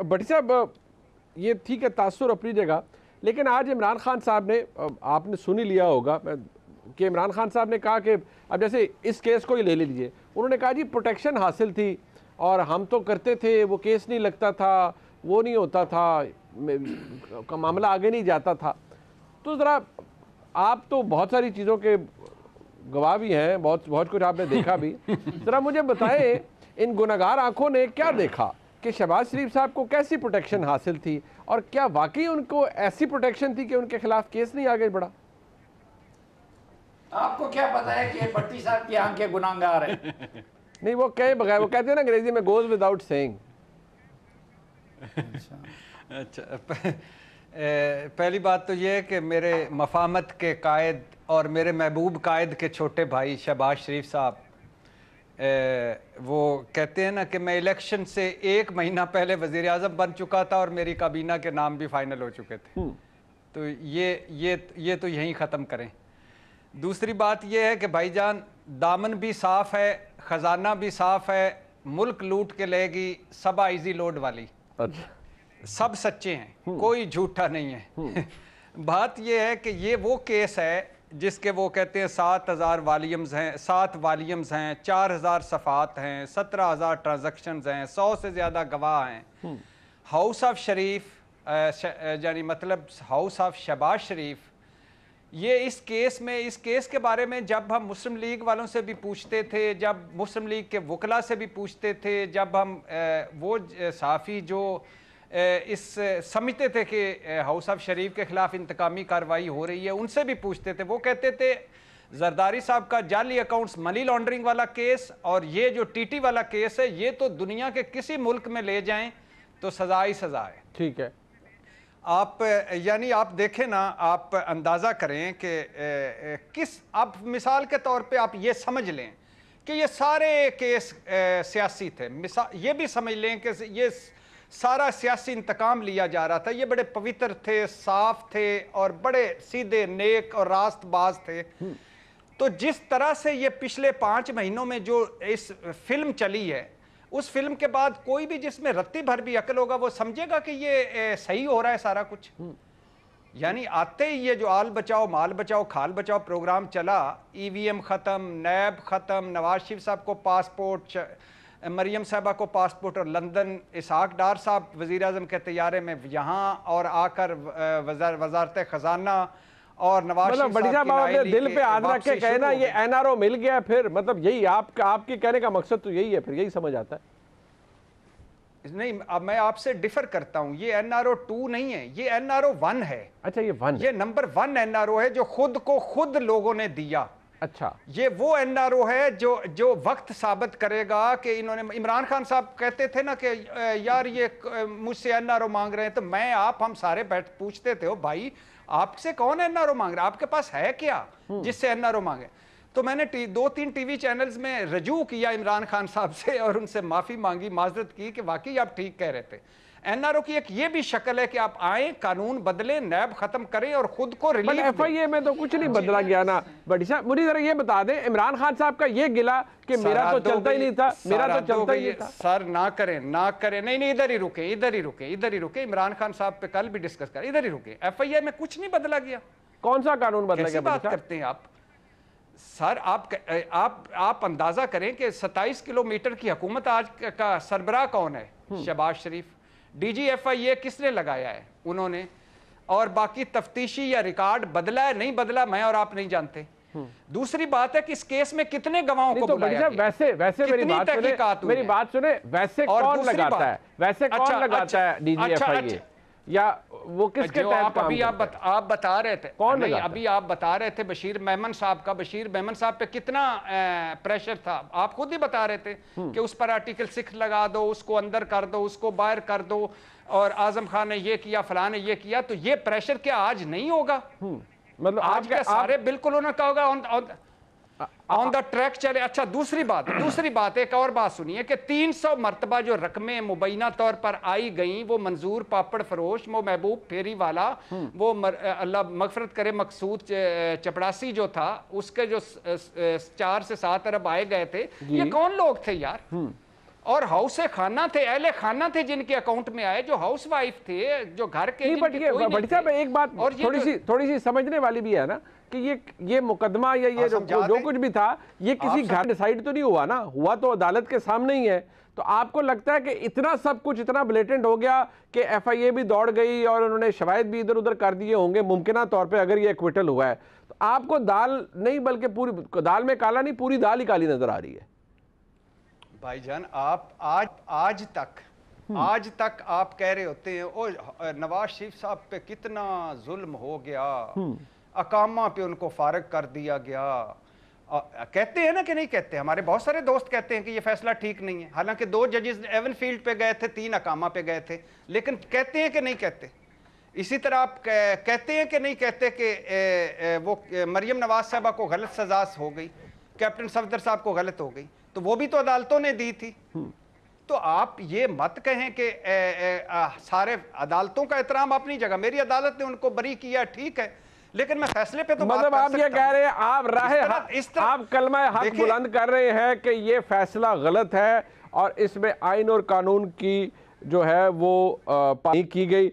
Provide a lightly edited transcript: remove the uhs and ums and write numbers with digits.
भट्टी साहब, ये ठीक है, तासुर अपनी जगह, लेकिन आज इमरान खान साहब ने, आपने सुन ही लिया होगा कि इमरान खान साहब ने कहा कि अब जैसे इस केस को ही ले लीजिए, उन्होंने कहा जी प्रोटेक्शन हासिल थी और हम तो करते थे, वो केस नहीं लगता था, वो नहीं होता था, मामला आगे नहीं जाता था। तो ज़रा आप तो बहुत सारी चीज़ों के गवाह भी हैं, बहुत बहुत कुछ आपने देखा भी, ज़रा मुझे बताएं इन गुनहगार आंखों ने क्या देखा कि शहबाज शरीफ साहब को कैसी प्रोटेक्शन हासिल थी और क्या वाकई उनको ऐसी प्रोटेक्शन थी कि उनके खिलाफ केस नहीं आगे बढ़ा? आपको क्या पता है कि भट्टी साहब की आंखें गुनाहगार है? नहीं, वो कहे बगैर, वो कहते हैं ना अंग्रेजी में गोज विदाउट सेइंग। अच्छा, पहली बात तो ये है कि मेरे मफामत के कायद और मेरे महबूब कायद के छोटे भाई शहबाज शरीफ साहब, वो कहते हैं ना कि मैं इलेक्शन से 1 महीना पहले वज़ीर आज़म बन चुका था और मेरी काबीना के नाम भी फाइनल हो चुके थे। तो ये तो यहीं ख़त्म करें। दूसरी बात ये है कि भाईजान, दामन भी साफ़ है, ख़जाना भी साफ़ है, मुल्क लूट के लेगी सबा इजी लोड वाली। अच्छा, सब सच्चे हैं, कोई झूठा नहीं है। बात यह है कि ये वो केस है जिसके वो कहते हैं 7,000 वॉल्यूम्स हैं, 7 वॉल्यूम्स हैं, 4,000 सफ़ात हैं, 17,000 ट्रांजैक्शंस हैं, 100 से ज़्यादा गवाह हैं। हाउस ऑफ शरीफ, यानी मतलब हाउस ऑफ शहबाज शरीफ, ये इस केस के बारे में जब हम मुस्लिम लीग वालों से भी पूछते थे, जब मुस्लिम लीग के वकला से भी पूछते थे, जब हम वो साफ़ी जो इस समझते थे कि हाउस ऑफ शरीफ के ख़िलाफ़ इंतकामी कार्रवाई हो रही है, उनसे भी पूछते थे, वो कहते थे जरदारी साहब का जाली अकाउंट्स मनी लॉन्ड्रिंग वाला केस और ये जो टीटी वाला केस है, ये तो दुनिया के किसी मुल्क में ले जाएं तो सज़ा ही सज़ा है। ठीक है। आप यानी आप देखें ना, आप अंदाज़ा करें कि किस, आप मिसाल के तौर पे आप ये समझ लें कि ये सारे केस सियासी थे, ये भी समझ लें कि ये सारा सियासी इंतकाम लिया जा रहा था, ये बड़े पवित्र थे, साफ थे और बड़े सीधे नेक और रास्तबाज थे। तो जिस तरह से ये पिछले 5 महीनों में जो इस फिल्म चली है, उस फिल्म के बाद कोई भी जिसमें रत्ती भर भी अकल होगा वो समझेगा कि ये सही हो रहा है सारा कुछ। यानी आते ही ये जो आल बचाओ माल बचाओ खाल बचाओ प्रोग्राम चला, EVM ख़त्म, नैब ख़त्म, नवाज शरीफ साहब को पासपोर्ट, मरियम साहबा को पासपोर्ट और लंदन, इसहाक डार साहब वज़ीर आज़म के तैयारे में यहाँ और आकर वजारत ख़जाना और नवाज शरीफ साहब अपने दिल पे हाथ रख के कहना ये NRO मिल गया, फिर मतलब यही आपके कहने का मकसद तो यही है, फिर यही समझ आता है। नहीं, अब मैं आपसे डिफर करता हूं, ये NRO 2 नहीं है, ये NRO 1 है। अच्छा, ये 1, ये नंबर 1 NRO है जो खुद को खुद लोगों ने दिया। अच्छा, ये वो NRO है जो वक्त साबित करेगा कि इन्होंने, इमरान खान साहब कहते थे ना कि यार ये मुझसे NRO मांग रहे हैं, तो मैं हम सारे बैठ पूछते थे, ओ भाई आपसे कौन NRO मांग रहा है, आपके पास है क्या जिससे NRO मांगे? तो मैंने 2-3 टीवी चैनल्स में रजू किया इमरान खान साहब से और उनसे माफ़ी मांगी, माजरत की कि वाकई आप ठीक कह रहे थे। NRO की एक ये भी शक्ल है कि आप आए, कानून बदलें, नैब खत्म करें और खुद को रिलीफ। FIA में तो कुछ नहीं बदला गया ना। बट मुझे जरा ये बता दें, इमरान खान साहब का ये गिला कि मेरा तो चलता ही नहीं था, मेरा तो चलता ही नहीं था। सर ना करें, नहीं, इधर ही रुके, इमरान खान साहब पे कल भी डिस्कस करें, इधर ही रुके। FIA में कुछ नहीं बदला गया। कौन सा कानून बदला गया? बात करते हैं आप सर, आप अंदाजा करें कि 27 किलोमीटर की हुकूमत आज का सरबराह कौन है? शहबाज शरीफ। DG FIA किसने लगाया है? उन्होंने। और बाकी तफ्तीशी या रिकॉर्ड बदला है नहीं बदला, मैं और आप नहीं जानते। दूसरी बात है कि इस केस में कितने गवाहों को बुलाया गया? वैसे मेरी बात सुने, वैसे कौन लगाता है? वैसे कौन लगाता है DG FIA? या वो किसके तहत काम करता है? आप बता रहे थे, कौन नहीं अभी आप बता रहे थे बशीर मेमन साहब पे कितना प्रेशर था, आप खुद ही बता रहे थे कि उस पर आर्टिकल 6 लगा दो, उसको अंदर कर दो, उसको बाहर कर दो, और आजम खान ने ये किया, फलां ने ये किया। तो ये प्रेशर क्या आज नहीं होगा? मतलब आज के सारे बिल्कुल उन्होंने कहा होगा ऑन द ट्रैक चले। अच्छा, दूसरी बात एक और बात सुनिए कि 300 मरतबा जो रकमें मुबैना तौर पर आई गई, वो मंजूर पापड़ फरोश, वो महबूब फेरी वाला, वो अल्लाह मगफरत करे मकसूद चपड़ासी जो था, उसके जो 4 से 7 अरब आए गए थे, ये कौन लोग थे यार? और हाउस खाना थे, अहले खाना थे जिनके अकाउंट में आए, जो हाउस वाइफ थे, जो घर के नहीं, बट ये भट्टी साहब एक बात और थोड़ी सी समझने वाली भी है ना कि ये मुकदमा या ये जो कुछ भी था, ये किसी घर डिसाइड तो नहीं हुआ ना, हुआ तो अदालत के सामने ही है। तो आपको लगता है कि इतना सब कुछ इतना ब्लेटेंट हो गया कि एफआईए भी दौड़ गई और उन्होंने शवाहिद भी इधर उधर कर दिए होंगे मुमकिना तौर पे, अगर ये एक्विटल हुआ है तो आपको दाल नहीं बल्कि पूरी दाल में काला नहीं, पूरी दाल ही काली नजर आ रही है? भाईजान, आप आज तक आप कह रहे होते हैं ओ नवाज शरीफ साहब पे कितना जुल्म हो गया, अकामा पे उनको फारग कर दिया गया। कहते हैं ना कि नहीं कहते? हमारे बहुत सारे दोस्त कहते हैं कि ये फैसला ठीक नहीं है, हालांकि 2 जजेस एवन फील्ड पे गए थे, 3 अकामा पे गए थे, लेकिन कहते हैं कि नहीं कहते? इसी तरह आप कहते हैं कि नहीं कहते कि वो मरियम नवाज साहबा को गलत सजा हो गई, कैप्टन सफदर साहब को गलत हो गई, तो वो भी तो अदालतों ने दी थी। तो आप ये मत कहें कि सारे अदालतों का एहतराम अपनी जगह, मेरी अदालत ने उनको बरी किया, ठीक है, लेकिन मैं फैसले पे तो मतलब आप ये कह रहे हैं, आप आप कलमा हक बुलंद कर रहे हैं कि ये फैसला गलत है और इसमें आइन और कानून की जो है वो पानी की गई।